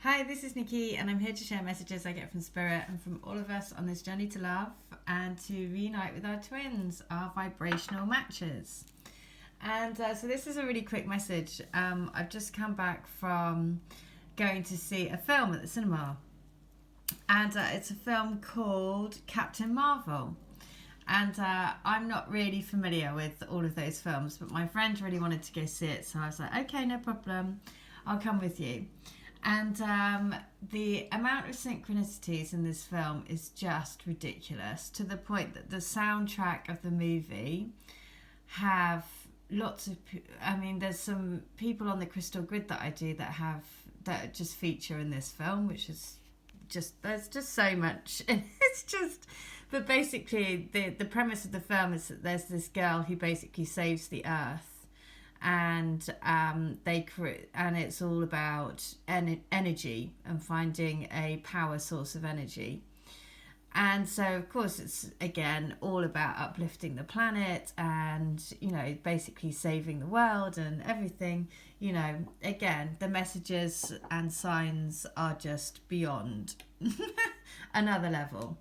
Hi, this is Nikki, and I'm here to share messages I get from Spirit and from all of us on this journey to love and to reunite with our twins, our vibrational matches. And so this is a really quick message. I've just come back from going to see a film at the cinema, and it's a film called Captain Marvel. And I'm not really familiar with all of those films, but my friend really wanted to go see it, so I was like, okay, no problem, I'll come with you. And the amount of synchronicities in this film is just ridiculous, to the point that the soundtrack of the movie have lots of, there's some people on the crystal grid that I do that just feature in this film, which is there's just so much. It's just, but basically the premise of the film is that there's this girl who basically saves the earth, and and it's all about energy and finding a power source of energy. And so of course it's again all about uplifting the planet and basically saving the world and everything. Again, the messages and signs are just beyond another level.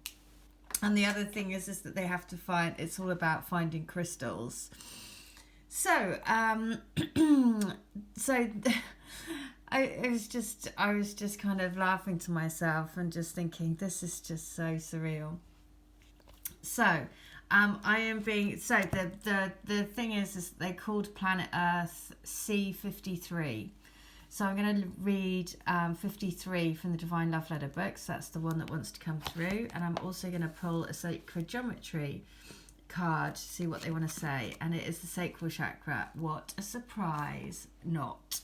And the other thing is that they have to find, it's all about finding crystals. So, I was just kind of laughing to myself and just thinking, this is just so surreal. So, the thing is they called planet Earth C53. So I'm going to read 53 from the Divine Love Letter books. That's the one that wants to come through. And I'm also going to pull a sacred geometry card to see what they want to say, and it is the sacral chakra. What a surprise. Not.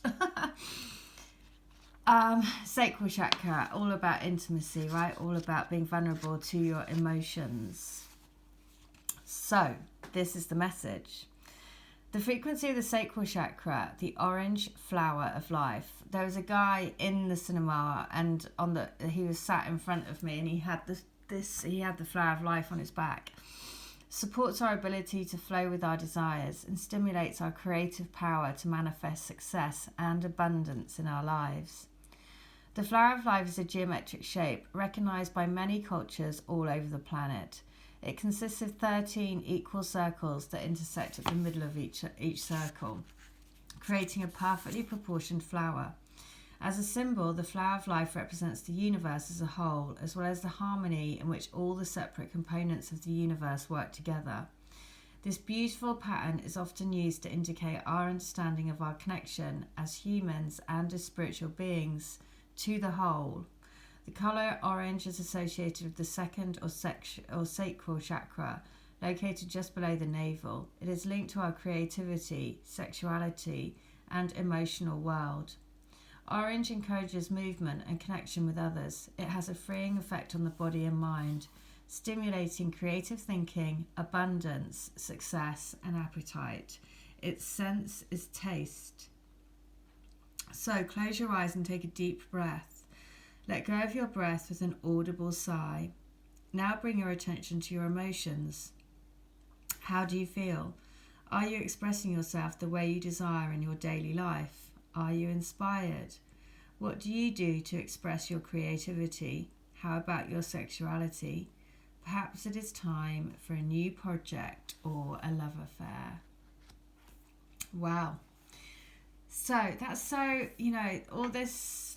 Sacral chakra, all about intimacy, right? All about being vulnerable to your emotions. So this is the message. The frequency of the sacral chakra, the orange flower of life. There was a guy in the cinema, and he was sat in front of me, and he had he had the flower of life on his back. Supports our ability to flow with our desires and stimulates our creative power to manifest success and abundance in our lives. The flower of life is a geometric shape recognized by many cultures all over the planet. It consists of 13 equal circles that intersect at the middle of each circle, creating a perfectly proportioned flower. As a symbol, the flower of life represents the universe as a whole, as well as the harmony in which all the separate components of the universe work together. This beautiful pattern is often used to indicate our understanding of our connection as humans and as spiritual beings to the whole. The colour orange is associated with the second or sacral chakra, located just below the navel. It is linked to our creativity, sexuality, and emotional world. Orange encourages movement and connection with others. It has a freeing effect on the body and mind, stimulating creative thinking, abundance, success, and appetite. Its sense is taste. So close your eyes and take a deep breath. Let go of your breath with an audible sigh. Now bring your attention to your emotions. How do you feel? Are you expressing yourself the way you desire in your daily life? Are you inspired? What do you do to express your creativity? How about your sexuality? Perhaps it is time for a new project or a love affair. Wow. So that's all this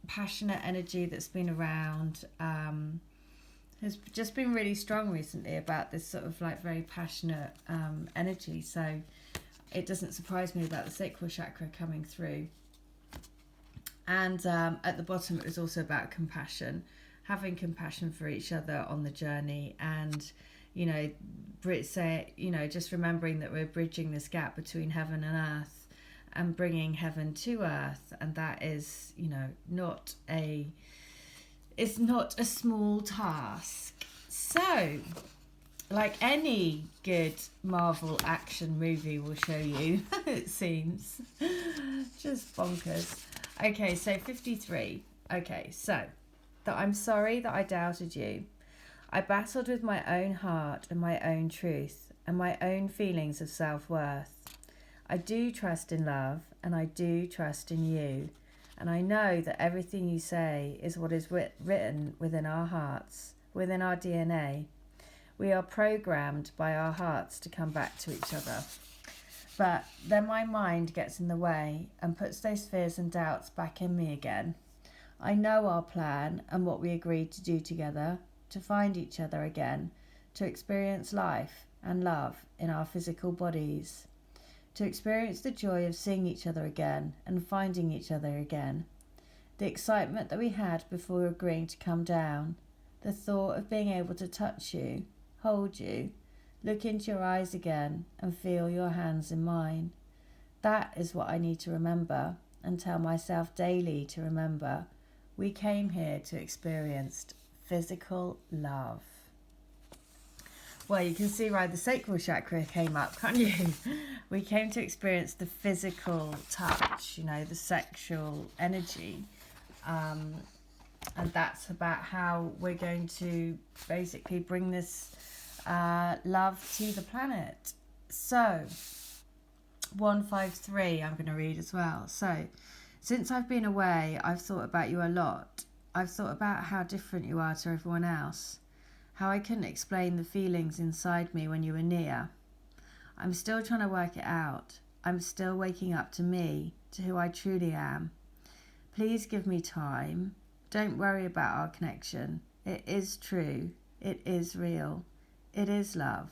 passionate energy that's been around has just been really strong recently about this sort of very passionate energy. So it doesn't surprise me about the sacral chakra coming through. And at the bottom, it was also about compassion, having compassion for each other on the journey, and just remembering that we're bridging this gap between heaven and earth, and bringing heaven to earth, and that is it's not a small task. So, like any good Marvel action movie will show you, it seems. Just bonkers. Okay, so 53. Okay, so, that I'm sorry that I doubted you. I battled with my own heart and my own truth and my own feelings of self-worth. I do trust in love, and I do trust in you, And I know that everything you say is what is written within our hearts, within our DNA. We are programmed by our hearts to come back to each other. But then my mind gets in the way and puts those fears and doubts back in me again. I know our plan and what we agreed to do together, to find each other again, to experience life and love in our physical bodies, to experience the joy of seeing each other again and finding each other again, the excitement that we had before agreeing to come down, the thought of being able to touch you, hold you, look into your eyes again and feel your hands in mine. That is what I need to remember and tell myself daily to remember. We came here to experience physical love. Well, you can see why the sacral chakra came up, can't you? We came to experience the physical touch, the sexual energy. And that's about how we're going to basically bring this love to the planet. So, 153 I'm going to read as well. So, since I've been away, I've thought about you a lot. I've thought about how different you are to everyone else. How I couldn't explain the feelings inside me when you were near. I'm still trying to work it out. I'm still waking up to me, to who I truly am. Please give me time. Don't worry about our connection. It is true. It is real. It is love.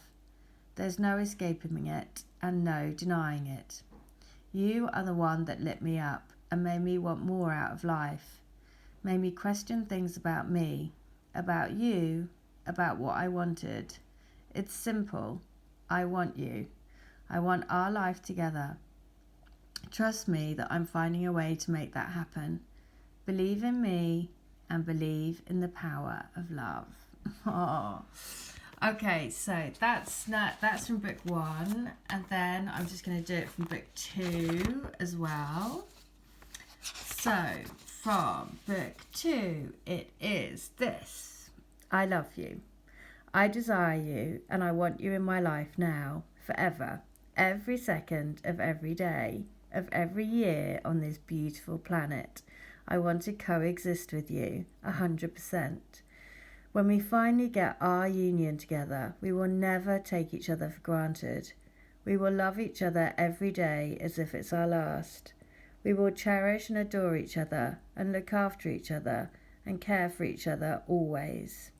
There's no escaping it and no denying it. You are the one that lit me up and made me want more out of life. Made me question things about me, about you, about what I wanted. It's simple. I want you. I want our life together. Trust me that I'm finding a way to make that happen. Believe in me and believe in the power of love. Oh. Okay, so that's from book 1, and then I'm just going to do it from book 2 as well. So from book 2, it is this. I love you. I desire you, and I want you in my life now, forever, every second of every day, of every year on this beautiful planet. I want to coexist with you, 100%. When we finally get our union together, we will never take each other for granted. We will love each other every day as if it's our last. We will cherish and adore each other and look after each other and care for each other always.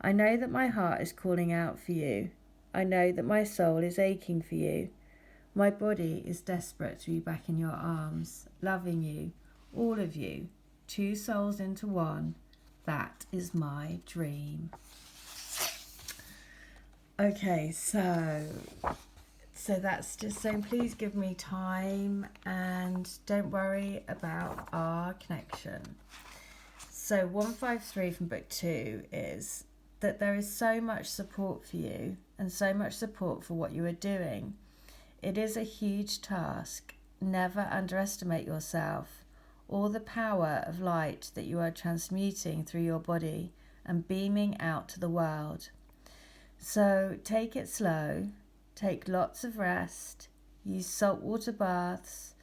I know that my heart is calling out for you. I know that my soul is aching for you. My body is desperate to be back in your arms, loving you, all of you, 2 souls into one. That is my dream. Okay, so that's just saying, please give me time and don't worry about our connection. So 153 from book 2 is that there is so much support for you and so much support for what you are doing. It is a huge task. Never underestimate yourself or the power of light that you are transmuting through your body and beaming out to the world. So take it slow, take lots of rest, use saltwater baths,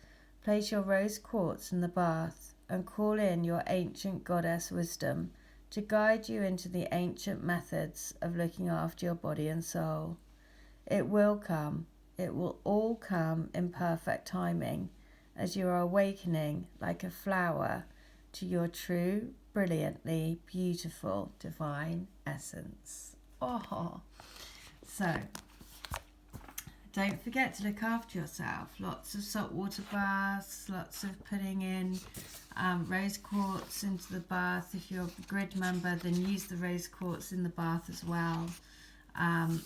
place your rose quartz in the bath and call in your ancient goddess wisdom to guide you into the ancient methods of looking after your body and soul. It will come. It will all come in perfect timing as you are awakening like a flower to your true, brilliantly beautiful, divine essence. Oh, so don't forget to look after yourself. Lots of saltwater baths, lots of putting in rose quartz into the bath. If you're a grid member, then use the rose quartz in the bath as well. And,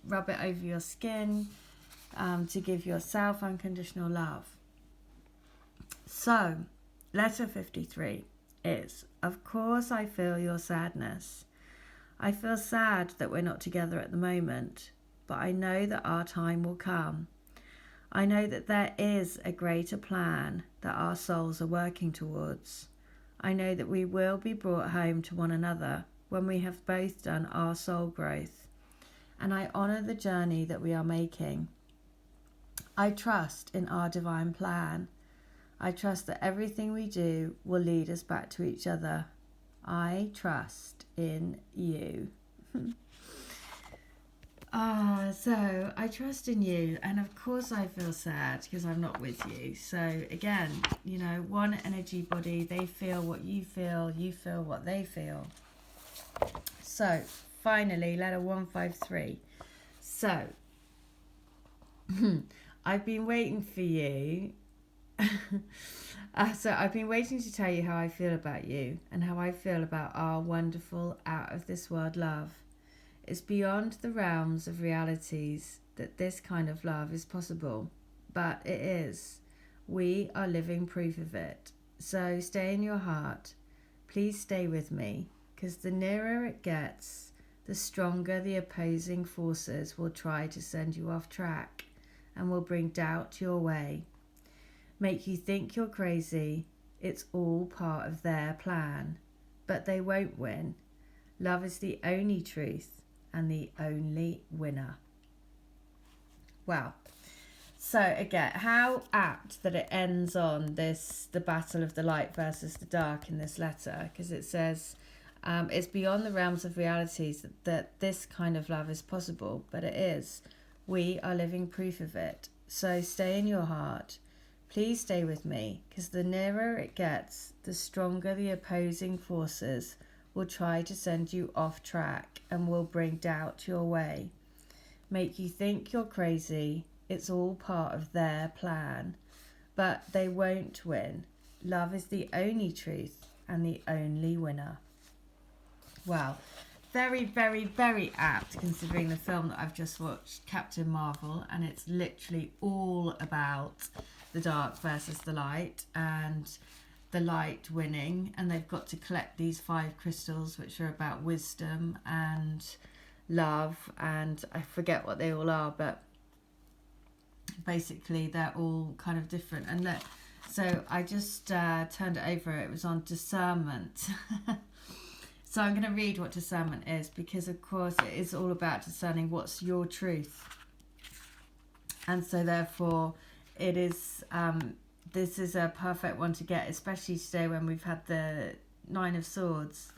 rub it over your skin to give yourself unconditional love. So, letter 53 is, of course I feel your sadness. I feel sad that we're not together at the moment, but I know that our time will come. I know that there is a greater plan that our souls are working towards. I know that we will be brought home to one another when we have both done our soul growth, and I honour the journey that we are making. I trust in our divine plan. I trust that everything we do will lead us back to each other. I trust in you. So I trust in you, and of course I feel sad because I'm not with you. So again, you know, one energy body, they feel what you feel what they feel. So finally, letter 153. So I've been waiting for you. So I've been waiting to tell you how I feel about you and how I feel about our wonderful out of this world love. It's beyond the realms of realities that this kind of love is possible, but it is. We are living proof of it. So stay in your heart. Please stay with me, because the nearer it gets, the stronger the opposing forces will try to send you off track and will bring doubt your way. Make you think you're crazy. It's all part of their plan, but they won't win. Love is the only truth and the only winner. Well, so again, how apt that it ends on this, the battle of the light versus the dark in this letter, because it says it's beyond the realms of realities that this kind of love is possible, but it is. We are living proof of it. So stay in your heart. Please stay with me, because the nearer it gets, the stronger the opposing forces will try to send you off track and will bring doubt your way. Make you think you're crazy. It's all part of their plan, but they won't win. Love is the only truth and the only winner. Well, very, very, very apt considering the film that I've just watched, Captain Marvel, and it's literally all about the dark versus the light and the light winning, and they've got to collect these 5 crystals which are about wisdom and love, and I forget what they all are, but basically they're all kind of different. And look, so I just turned it over, it was on discernment. So I'm going to read what discernment is, because of course it is all about discerning what's your truth, and so therefore it is this is a perfect one to get, especially today when we've had the 9 of Swords.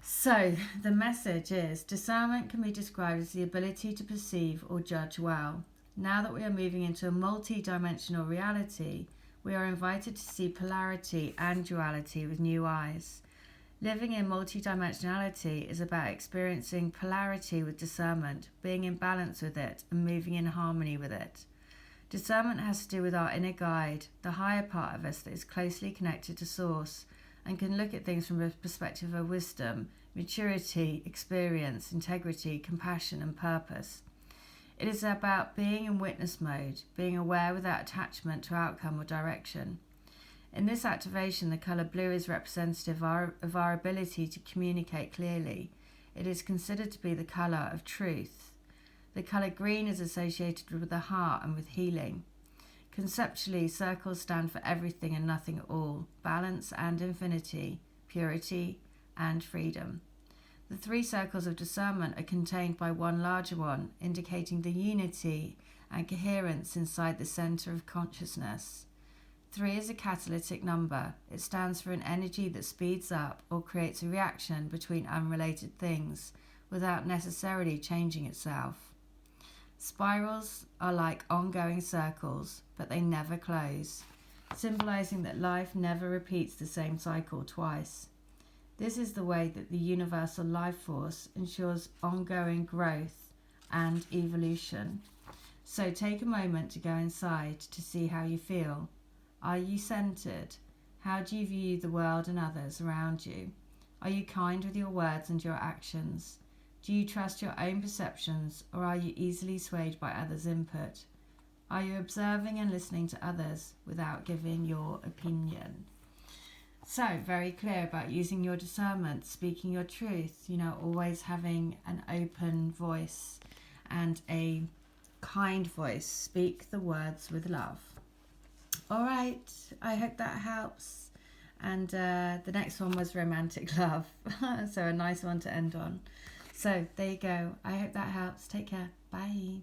So the message is, discernment can be described as the ability to perceive or judge well. Now that we are moving into a multi-dimensional reality, we are invited to see polarity and duality with new eyes. Living in multi-dimensionality is about experiencing polarity with discernment, being in balance with it, and moving in harmony with it. Discernment has to do with our inner guide, the higher part of us that is closely connected to Source and can look at things from a perspective of wisdom, maturity, experience, integrity, compassion, and purpose. It is about being in witness mode, being aware without attachment to outcome or direction. In this activation, the colour blue is representative of our ability to communicate clearly. It is considered to be the colour of truth. The colour green is associated with the heart and with healing. Conceptually, circles stand for everything and nothing at all, balance and infinity, purity and freedom. The 3 circles of discernment are contained by one larger one, indicating the unity and coherence inside the centre of consciousness. 3 is a catalytic number. It stands for an energy that speeds up or creates a reaction between unrelated things without necessarily changing itself. Spirals are like ongoing circles, but they never close, symbolizing that life never repeats the same cycle twice. This is the way that the universal life force ensures ongoing growth and evolution. So take a moment to go inside to see how you feel. Are you centered? How do you view the world and others around you? Are you kind with your words and your actions? Do you trust your own perceptions, or are you easily swayed by others' input? Are you observing and listening to others without giving your opinion? So, very clear about using your discernment, speaking your truth, you know, always having an open voice and a kind voice. Speak the words with love. All right, I hope that helps. And the next one was romantic love. So a nice one to end on. So there you go. I hope that helps. Take care. Bye.